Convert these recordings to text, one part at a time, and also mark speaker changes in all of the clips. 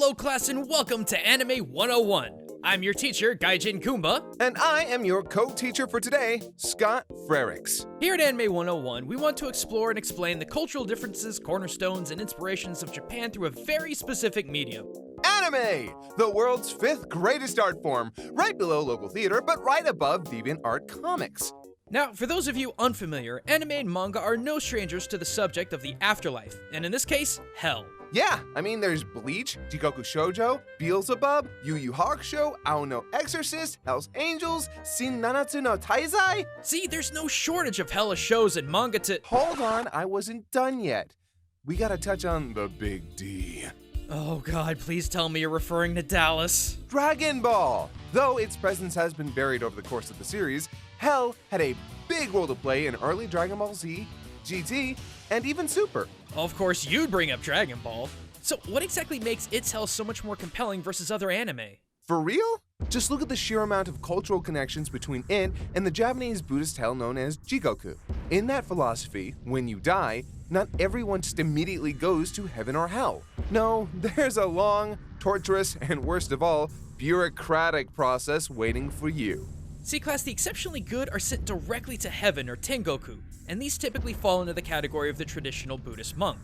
Speaker 1: Hello class and welcome to Anime 101. I'm your teacher, Gaijin Kumba.
Speaker 2: And I am your co-teacher for today, Scott Frericks.
Speaker 1: Here at Anime 101, we want to explore and explain the cultural differences, cornerstones, and inspirations of Japan through a very specific medium.
Speaker 2: Anime! The world's 5th greatest art form, right below local theater, but right above DeviantArt comics.
Speaker 1: Now, for those of you unfamiliar, anime and manga are no strangers to the subject of the afterlife, and in this case, hell.
Speaker 2: Yeah, I mean there's Bleach, Jigoku Shojo, Beelzebub, Yu-Yu Hakusho, Ao no Exorcist, Hell's Angels, Shin Nanatsu no Taizai.
Speaker 1: See, there's no shortage of hellish shows and manga to—
Speaker 2: Hold on, I wasn't done yet. We gotta touch on the big D.
Speaker 1: Oh god, please tell me you're referring to Dallas.
Speaker 2: Dragon Ball! Though its presence has been buried over the course of the series, Hell had a big role to play in early Dragon Ball Z, GT, and even Super.
Speaker 1: Of course, you'd bring up Dragon Ball. So what exactly makes its hell so much more compelling versus other anime?
Speaker 2: For real? Just look at the sheer amount of cultural connections between it and the Japanese Buddhist hell known as Jigoku. In that philosophy, when you die, not everyone just immediately goes to heaven or hell. No, there's a long, torturous, and worst of all, bureaucratic process waiting for you.
Speaker 1: See class, the exceptionally good are sent directly to heaven or Tengoku, and these typically fall into the category of the traditional Buddhist monk.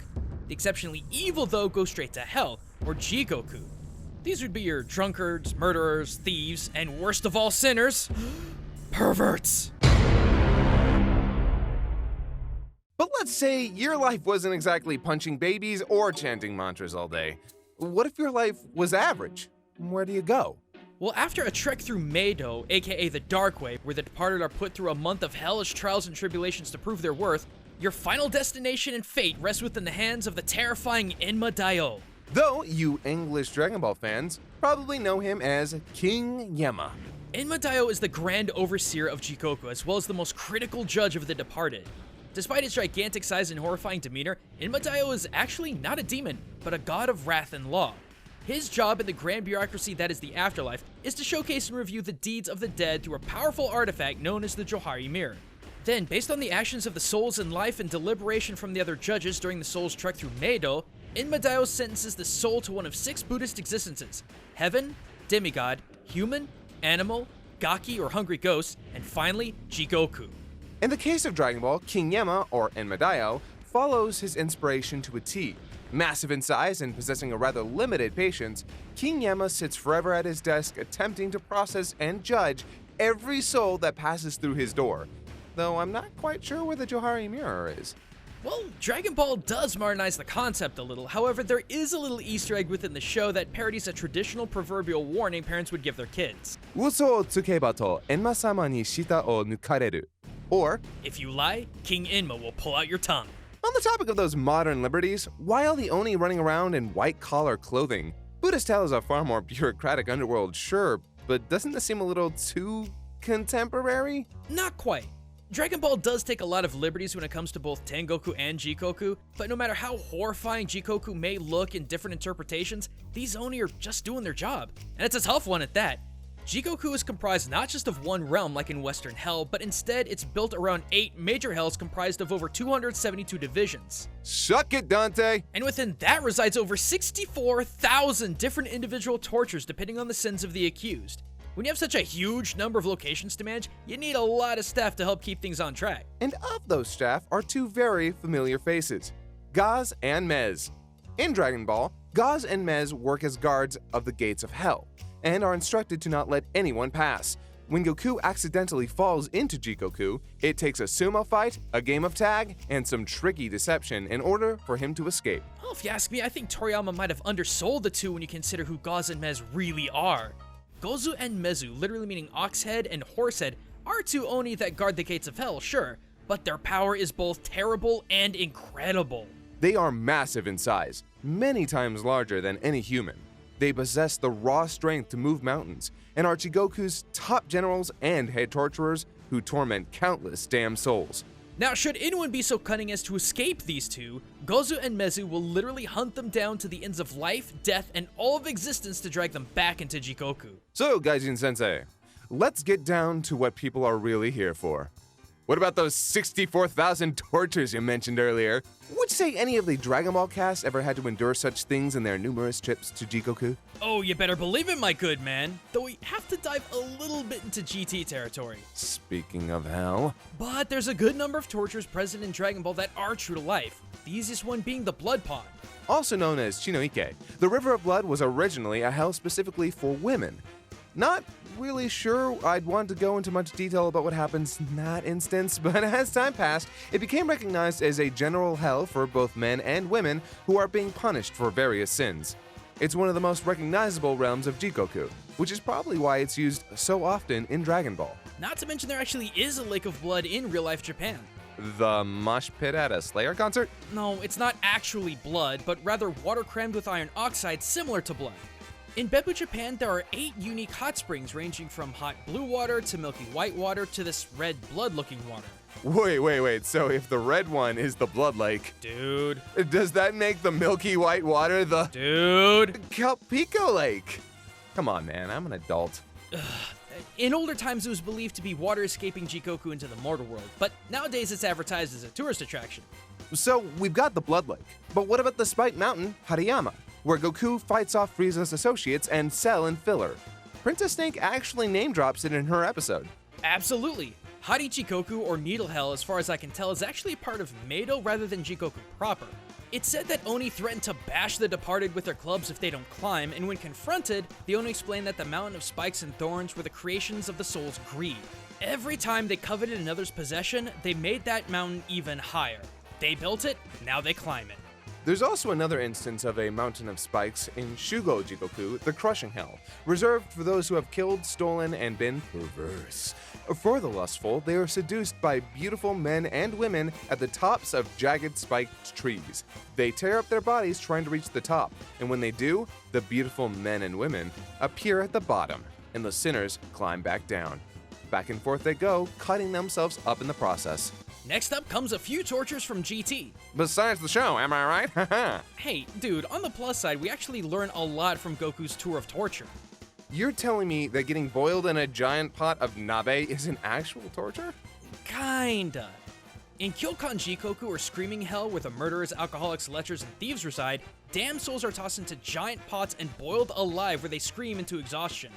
Speaker 1: The exceptionally evil though go straight to hell, or Jigoku. These would be your drunkards, murderers, thieves, and worst of all sinners, perverts.
Speaker 2: But let's say your life wasn't exactly punching babies or chanting mantras all day. What if your life was average? Where do you go?
Speaker 1: Well, after a trek through Meido, aka the Dark Way, where the departed are put through a month of hellish trials and tribulations to prove their worth, your final destination and fate rests within the hands of the terrifying Enma.
Speaker 2: Though you English Dragon Ball fans probably know him as King Yemma.
Speaker 1: Enma is the grand overseer of Jigoku, as well as the most critical judge of the departed. Despite its gigantic size and horrifying demeanor, Enma is actually not a demon, but a god of wrath and law. His job in the grand bureaucracy that is the afterlife is to showcase and review the deeds of the dead through a powerful artifact known as the Johari Mirror. Then, based on the actions of the souls in life and deliberation from the other judges during the soul's trek through Meido, Enma sentences the soul to one of 6 Buddhist existences: heaven, demigod, human, animal, gaki or hungry ghost, and finally, Jigoku.
Speaker 2: In the case of Dragon Ball, King Yemma, or Enma, follows his inspiration to a T. Massive in size and possessing a rather limited patience, King Yemma sits forever at his desk attempting to process and judge every soul that passes through his door. Though I'm not quite sure where the Johari Mirror is.
Speaker 1: Well, Dragon Ball does modernize the concept a little. However, there is a little Easter egg within the show that parodies a traditional proverbial warning parents would give their kids.
Speaker 2: Uso o tsukeba to Enma-sama ni shita o nukareru. Or,
Speaker 1: if you lie, King Enma will pull out your tongue.
Speaker 2: On the topic of those modern liberties, why are the Oni running around in white-collar clothing? Buddhist hell is a far more bureaucratic underworld, sure, but doesn't this seem a little too contemporary?
Speaker 1: Not quite. Dragon Ball does take a lot of liberties when it comes to both Tengoku and Jigoku, but no matter how horrifying Jigoku may look in different interpretations, these Oni are just doing their job. And it's a tough one at that. Jigoku is comprised not just of one realm like in Western Hell, but instead it's built around 8 major hells comprised of over 272 divisions.
Speaker 2: Suck it, Dante!
Speaker 1: And within that resides over 64,000 different individual tortures depending on the sins of the accused. When you have such a huge number of locations to manage, you need a lot of staff to help keep things on track.
Speaker 2: And of those staff are 2 very familiar faces, Gaz and Mez. In Dragon Ball, Gaz and Mez work as guards of the gates of hell, and are instructed to not let anyone pass. When Goku accidentally falls into Jigoku, it takes a sumo fight, a game of tag, and some tricky deception in order for him to escape.
Speaker 1: Well, if you ask me, I think Toriyama might have undersold the two when you consider who Gaz and Mez really are. Gozu and Mezu, literally meaning ox head and horse head, are 2 Oni that guard the gates of hell, sure, but their power is both terrible and incredible.
Speaker 2: They are massive in size, many times larger than any human. They possess the raw strength to move mountains, and are Jigoku's top generals and head torturers who torment countless damned souls.
Speaker 1: Now, should anyone be so cunning as to escape these 2, Gozu and Mezu will literally hunt them down to the ends of life, death, and all of existence to drag them back into Jigoku.
Speaker 2: So, Gaijin-sensei, let's get down to what people are really here for. What about those 64,000 tortures you mentioned earlier? Would you say any of the Dragon Ball cast ever had to endure such things in their numerous trips to Jigoku?
Speaker 1: Oh, you better believe it, my good man. Though we have to dive a little bit into GT territory.
Speaker 2: Speaking of hell.
Speaker 1: But there's a good number of tortures present in Dragon Ball that are true to life. The easiest one being the Blood Pond.
Speaker 2: Also known as Shinoike, the River of Blood was originally a hell specifically for women. Not really sure I'd want to go into much detail about what happens in that instance, but as time passed, it became recognized as a general hell for both men and women who are being punished for various sins. It's one of the most recognizable realms of Jigoku, which is probably why it's used so often in Dragon Ball.
Speaker 1: Not to mention there actually is a lake of blood in real-life Japan.
Speaker 2: The mosh pit at a Slayer concert?
Speaker 1: No, it's not actually blood, but rather water crammed with iron oxide similar to blood. In Beppu, Japan, there are 8 unique hot springs ranging from hot blue water to milky white water to this red blood-looking water.
Speaker 2: Wait, so if the red one is the Blood Lake...
Speaker 1: Dude.
Speaker 2: Does that make the milky white water the...
Speaker 1: Dude.
Speaker 2: Calpico Lake? Come on, man, I'm an adult.
Speaker 1: In older times, it was believed to be water escaping Jigoku into the mortal world, but nowadays it's advertised as a tourist attraction.
Speaker 2: So, we've got the Blood Lake, but what about the Spike Mountain, Hariyama, where Goku fights off Frieza's associates and Cell and Filler? Princess Snake actually name drops it in her episode.
Speaker 1: Absolutely. Harichikoku, or Needle Hell, as far as I can tell, is actually a part of Meido rather than Jigoku proper. It's said that Oni threatened to bash the departed with their clubs if they don't climb, and when confronted, the Oni explained that the mountain of spikes and thorns were the creations of the soul's greed. Every time they coveted another's possession, they made that mountain even higher. They built it, now they climb it.
Speaker 2: There's also another instance of a mountain of spikes in Shugo Jigoku, the Crushing Hell, reserved for those who have killed, stolen, and been perverse. For the lustful, they are seduced by beautiful men and women at the tops of jagged spiked trees. They tear up their bodies trying to reach the top, and when they do, the beautiful men and women appear at the bottom, and the sinners climb back down. Back and forth they go, cutting themselves up in the process.
Speaker 1: Next up comes a few tortures from GT.
Speaker 2: Besides the show, am I right? Haha.
Speaker 1: Hey, dude, on the plus side, we actually learn a lot from Goku's tour of torture.
Speaker 2: You're telling me that getting boiled in a giant pot of nabe is an actual torture?
Speaker 1: Kinda. In Kyokan Jikoku, or Screaming Hell, where the murderers, alcoholics, lechers, and thieves reside, damned souls are tossed into giant pots and boiled alive where they scream into exhaustion.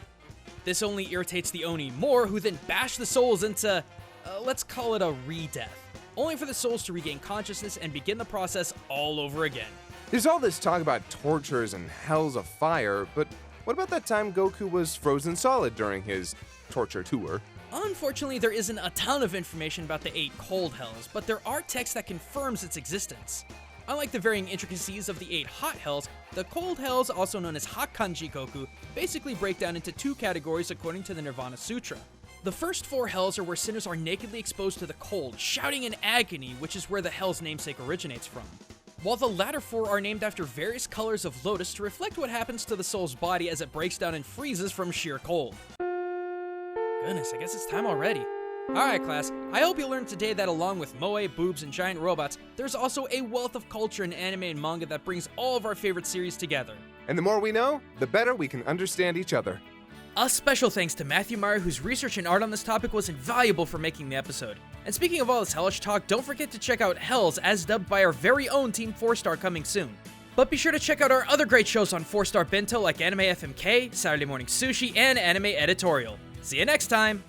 Speaker 1: This only irritates the Oni more, who then bash the souls into, let's call it a re-death, only for the souls to regain consciousness and begin the process all over again.
Speaker 2: There's all this talk about tortures and hells of fire, but what about that time Goku was frozen solid during his torture tour?
Speaker 1: Unfortunately, there isn't a ton of information about the 8 cold hells, but there are texts that confirms its existence. Unlike the varying intricacies of the 8 hot hells, the cold hells, also known as Hakkan Jikoku, basically break down into 2 categories according to the Nirvana Sutra. The first 4 hells are where sinners are nakedly exposed to the cold, shouting in agony, which is where the hell's namesake originates from. While the latter 4 are named after various colors of lotus to reflect what happens to the soul's body as it breaks down and freezes from sheer cold. Goodness, I guess it's time already. Alright class, I hope you learned today that along with moe, boobs, and giant robots, there's also a wealth of culture in anime and manga that brings all of our favorite series together.
Speaker 2: And the more we know, the better we can understand each other.
Speaker 1: A special thanks to Matthew Meyer, whose research and art on this topic was invaluable for making the episode. And speaking of all this hellish talk, don't forget to check out Hells, as dubbed by our very own Team 4-Star, coming soon. But be sure to check out our other great shows on 4-Star Bento like Anime FMK, Saturday Morning Sushi, and Anime Editorial. See you next time!